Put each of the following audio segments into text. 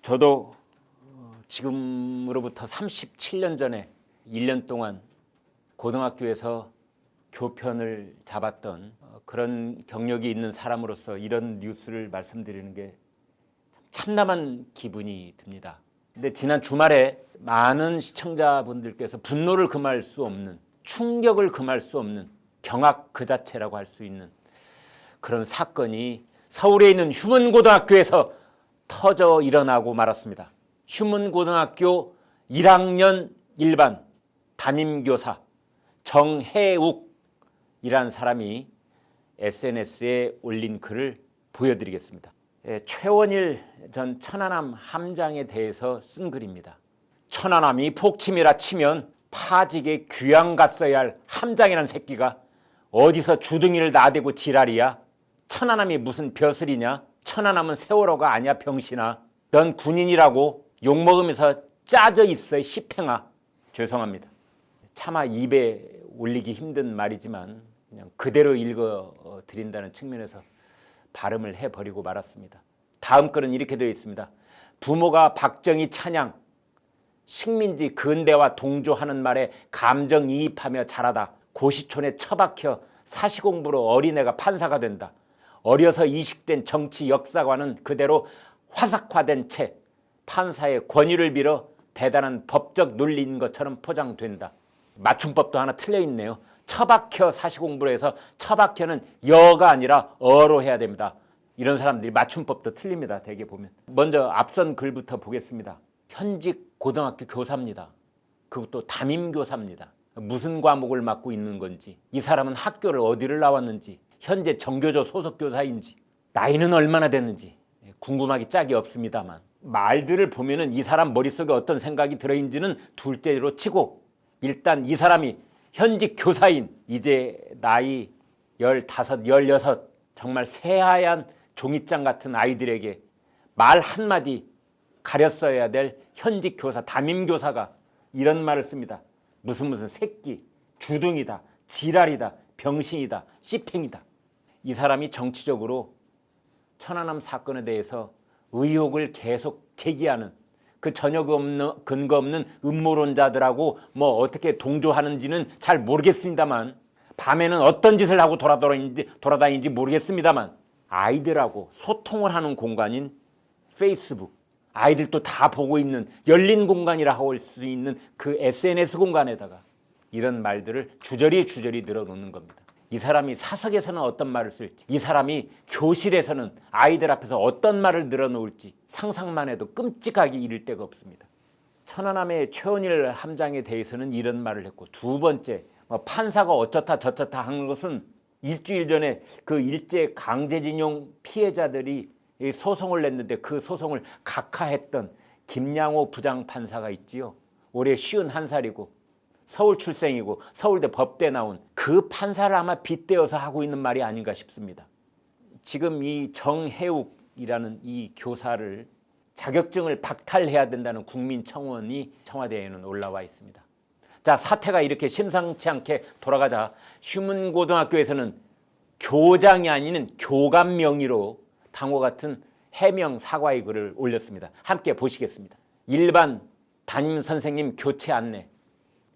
저도 지금으로부터 37년 전에 1년 동안 고등학교에서 교편을 잡았던 그런 경력이 있는 사람으로서 이런 뉴스를 말씀드리는 게 참담한 기분이 듭니다. 근데 지난 주말에 많은 시청자분들께서 분노를 금할 수 없는, 충격을 금할 수 없는, 경악 그 자체라고 할 수 있는 그런 사건이 서울에 있는 휴문고등학교에서 터져 일어나고 말았습니다. 휴문고등학교 1학년 1반 담임교사 정혜욱이라는 사람이 SNS에 올린 글을 보여드리겠습니다. 최원일 전 천안함 함장에 대해서 쓴 글입니다. 천안함이 폭침이라 치면 파직에 귀양 갔어야 할 함장이라는 새끼가 어디서 주둥이를 나대고 지랄이야? 천안함이 무슨 벼슬이냐? 천안함은 세월호가 아니야 병신아. 넌 군인이라고 욕먹으면서 짜져 있어 시팽아. 죄송합니다. 차마 입에 올리기 힘든 말이지만 그냥 그대로 읽어드린다는 측면에서 발음을 해버리고 말았습니다. 다음 글은 이렇게 되어 있습니다. 부모가 박정희 찬양, 식민지 근대와 동조하는 말에 감정이입하며 자라다 고시촌에 처박혀 사시공부로 어린애가 판사가 된다. 어려서 이식된 정치 역사관은 그대로 화삭화된 채 판사의 권위를 빌어 대단한 법적 논리인 것처럼 포장된다. 맞춤법도 하나 틀려 있네요. 처박혀 사시공부로 해서 처박혀는 여가 아니라 어로 해야 됩니다. 이런 사람들이 맞춤법도 틀립니다. 대개 보면. 먼저 앞선 글부터 보겠습니다. 현직 고등학교 교사입니다. 그것도 담임교사입니다. 무슨 과목을 맡고 있는 건지, 이 사람은 학교를 어디를 나왔는지, 현재 정교조 소속 교사인지, 나이는 얼마나 됐는지 궁금하기 짝이 없습니다만 말들을 보면은 이 사람 머릿속에 어떤 생각이 들어있는지는 둘째로 치고 일단 이 사람이 현직 교사인 이제 나이 15, 16 정말 새하얀 종이장 같은 아이들에게 말 한마디 가렸어야 될 현직 교사, 담임교사가 이런 말을 씁니다. 무슨 새끼, 주둥이다, 지랄이다, 병신이다, 씨팽이다. 이 사람이 정치적으로 천안함 사건에 대해서 의혹을 계속 제기하는 그 전혀 근거 없는 음모론자들하고 뭐 어떻게 동조하는지는 잘 모르겠습니다만 밤에는 어떤 짓을 하고 돌아다니는지 모르겠습니다만 아이들하고 소통을 하는 공간인 페이스북, 아이들도 다 보고 있는 열린 공간이라 할 수 있는 그 SNS 공간에다가 이런 말들을 주저리 늘어놓는 겁니다. 이 사람이 사석에서는 어떤 말을 쓸지, 이 사람이 교실에서는 아이들 앞에서 어떤 말을 늘어놓을지 상상만 해도 끔찍하게 이를 데가 없습니다. 천안함의 최원일 함장에 대해서는 이런 말을 했고, 두 번째 판사가 어쩌다 저쩌다 하는 것은 일주일 전에 그 일제 강제징용 피해자들이 소송을 냈는데 그 소송을 각하했던 김양호 부장판사가 있지요. 올해 51살이고 서울 출생이고 서울대 법대 나온 그 판사를 아마 빗대어서 하고 있는 말이 아닌가 싶습니다. 지금 이 정혜욱이라는 이 교사를 자격증을 박탈해야 된다는 국민청원이 청와대에는 올라와 있습니다. 자, 사태가 이렇게 심상치 않게 돌아가자 휴문고등학교에서는 교장이 아닌 교감 명의로 당호 같은 해명 사과의 글을 올렸습니다. 함께 보시겠습니다. 일반 담임선생님 교체 안내.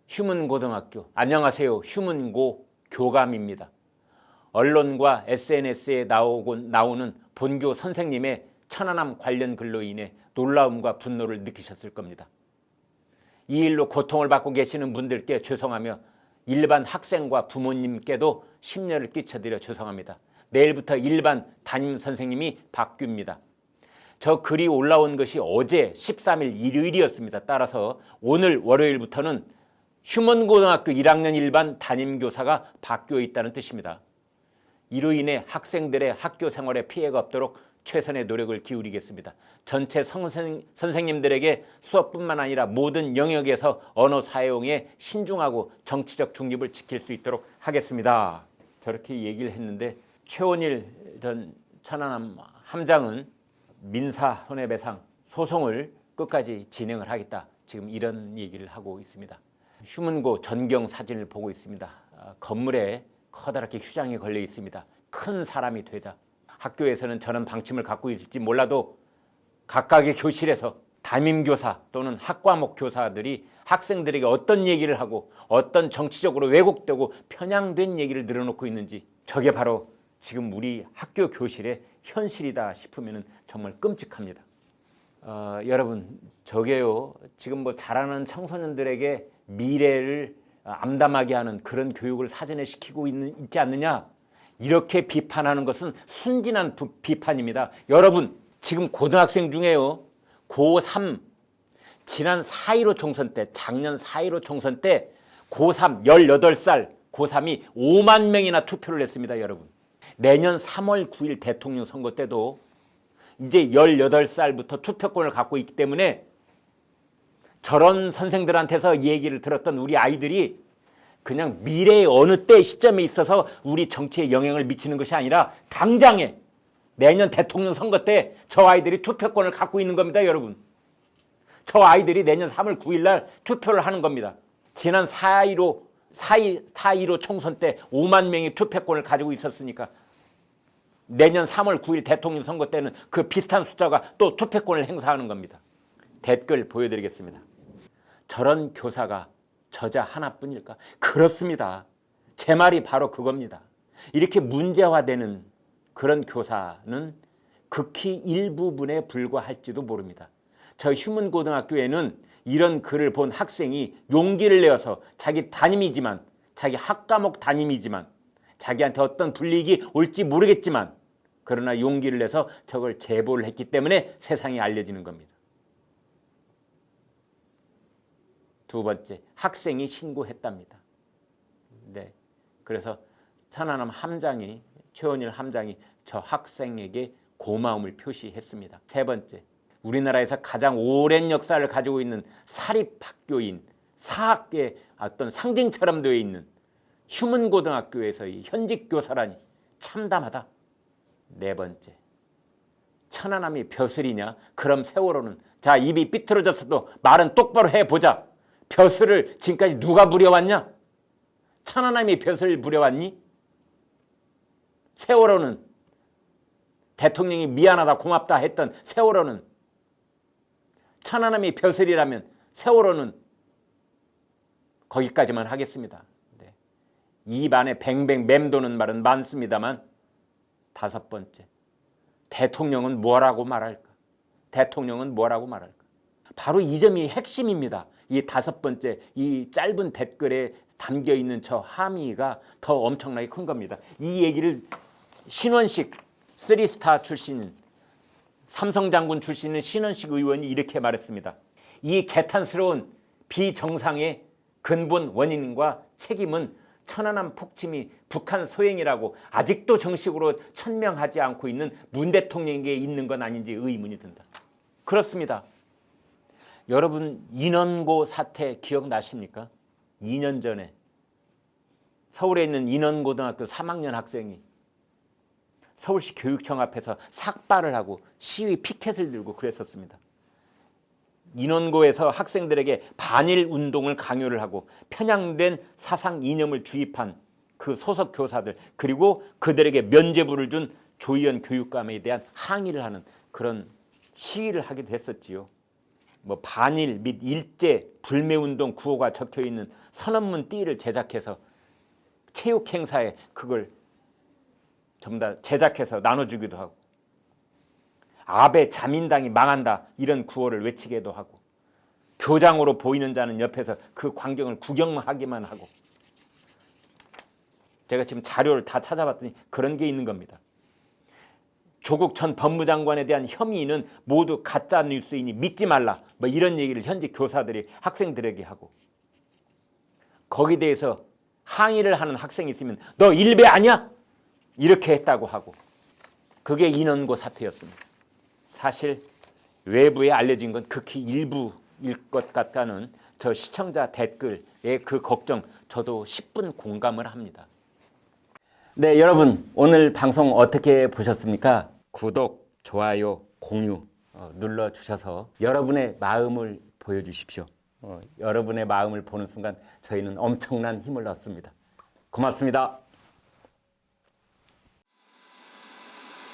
휴문고등학교, 안녕하세요. 휴문고 교감입니다. 언론과 SNS에 나오는 본교 선생님의 천안함 관련 글로 인해 놀라움과 분노를 느끼셨을 겁니다. 이 일로 고통을 받고 계시는 분들께 죄송하며 일반 학생과 부모님께도 심려를 끼쳐드려 죄송합니다. 내일부터 일반 담임 선생님이 바뀝니다. 저 글이 올라온 것이 어제 13일 일요일이었습니다. 따라서 오늘 월요일부터는 휴문고등학교 1학년 1반 담임교사가 바뀌어 있다는 뜻입니다. 이로 인해 학생들의 학교 생활에 피해가 없도록 최선의 노력을 기울이겠습니다. 전체 선생님들에게 수업뿐만 아니라 모든 영역에서 언어 사용에 신중하고 정치적 중립을 지킬 수 있도록 하겠습니다. 저렇게 얘기를 했는데 최원일 전 천안함 함장은 민사 손해배상 소송을 끝까지 진행을 하겠다. 지금 이런 얘기를 하고 있습니다. 휴문고 전경 사진을 보고 있습니다. 건물에 커다랗게 휴장이 걸려 있습니다. 큰 사람이 되자 학교에서는 저런 방침을 갖고 있을지 몰라도 각각의 교실에서 담임교사 또는 학과목 교사들이 학생들에게 어떤 얘기를 하고 어떤 정치적으로 왜곡되고 편향된 얘기를 늘어놓고 있는지, 저게 바로 지금 우리 학교 교실의 현실이다 싶으면 정말 끔찍합니다. 여러분, 저게요, 지금 뭐 자라는 청소년들에게 미래를 암담하게 하는 그런 교육을 사전에 시키고 있지 않느냐, 이렇게 비판하는 것은 순진한 비판입니다. 여러분, 지금 고등학생 중에요, 고3 지난 4.15 총선 때, 작년 4.15 총선 때 고3 18살 고3이 5만 명이나 투표를 했습니다. 여러분, 내년 3월 9일 대통령 선거 때도 이제 18살부터 투표권을 갖고 있기 때문에 저런 선생들한테서 얘기를 들었던 우리 아이들이 그냥 미래의 어느 때 시점에 있어서 우리 정치에 영향을 미치는 것이 아니라 당장에 내년 대통령 선거 때 저 아이들이 투표권을 갖고 있는 겁니다. 여러분, 저 아이들이 내년 3월 9일 날 투표를 하는 겁니다. 지난 4.15 총선 때 5만 명이 투표권을 가지고 있었으니까 내년 3월 9일 대통령 선거 때는 그 비슷한 숫자가 또 투표권을 행사하는 겁니다. 댓글 보여드리겠습니다. 저런 교사가 저자 하나뿐일까? 그렇습니다. 제 말이 바로 그겁니다. 이렇게 문제화되는 그런 교사는 극히 일부분에 불과할지도 모릅니다. 저 휴문고등학교에는 이런 글을 본 학생이 용기를 내어서 자기 담임이지만, 자기 학과목 담임이지만, 자기한테 어떤 불이익이 올지 모르겠지만 그러나 용기를 내서 저걸 제보를 했기 때문에 세상에 알려지는 겁니다. 두 번째, 학생이 신고했답니다. 네, 그래서 천안함 함장이, 최원일 함장이 저 학생에게 고마움을 표시했습니다. 세 번째, 우리나라에서 가장 오랜 역사를 가지고 있는 사립학교인 사학계의 어떤 상징처럼 되어 있는 휴문고등학교에서의 현직 교사라니 참담하다. 네 번째, 천안함이 벼슬이냐? 그럼 세월호는, 자, 입이 삐뚤어졌어도 말은 똑바로 해보자. 벼슬을 지금까지 누가 부려왔냐? 천안함이 벼슬 부려왔니? 세월호는 대통령이 미안하다 고맙다 했던 세월호는, 천안함이 벼슬이라면 세월호는 거기까지만 하겠습니다. 네. 입 안에 뱅뱅 맴도는 말은 많습니다만, 다섯 번째, 대통령은 뭐라고 말할까? 대통령은 뭐라고 말할까? 바로 이 점이 핵심입니다. 이 다섯 번째, 이 짧은 댓글에 담겨있는 저 함의가 더 엄청나게 큰 겁니다. 이 얘기를 신원식, 3스타 출신인, 삼성장군 출신인 신원식 의원이 이렇게 말했습니다. 이 개탄스러운 비정상의 근본 원인과 책임은 천안함 폭침이 북한 소행이라고 아직도 정식으로 천명하지 않고 있는 문 대통령에게 있는 건 아닌지 의문이 든다. 그렇습니다. 여러분, 인원고 사태 기억나십니까? 2년 전에 서울에 있는 인원고등학교 3학년 학생이 서울시 교육청 앞에서 삭발을 하고 시위 피켓을 들고 그랬었습니다. 인원고에서 학생들에게 반일 운동을 강요를 하고 편향된 사상 이념을 주입한 그 소속 교사들, 그리고 그들에게 면죄부를 준 조희연 교육감에 대한 항의를 하는 그런 시위를 하기도 했었지요. 뭐 반일 및 일제 불매운동 구호가 적혀있는 선언문 띠를 제작해서 체육 행사에 그걸 전부 다 제작해서 나눠주기도 하고, 아베 자민당이 망한다 이런 구호를 외치기도 하고, 교장으로 보이는 자는 옆에서 그 광경을 구경하기만 하고, 제가 지금 자료를 다 찾아봤더니 그런 게 있는 겁니다. 조국 전 법무장관에 대한 혐의는 모두 가짜 뉴스이니 믿지 말라, 뭐 이런 얘기를 현직 교사들이 학생들에게 하고, 거기에 대해서 항의를 하는 학생이 있으면 너 일베 아니야? 이렇게 했다고 하고, 그게 인원고 사태였습니다. 사실 외부에 알려진 건 극히 일부일 것 같다는 저 시청자 댓글의 그 걱정, 저도 10분 공감을 합니다. 네, 여러분, 오늘 방송 어떻게 보셨습니까? 구독, 좋아요, 공유 눌러주셔서 여러분의 마음을 보여주십시오. 여러분의 마음을 보는 순간 저희는 엄청난 힘을 얻습니다. 고맙습니다.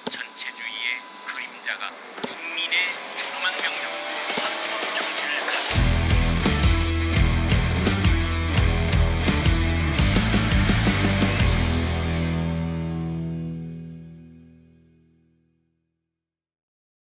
전체주의의 그림자가 군인의 죽음한 명령.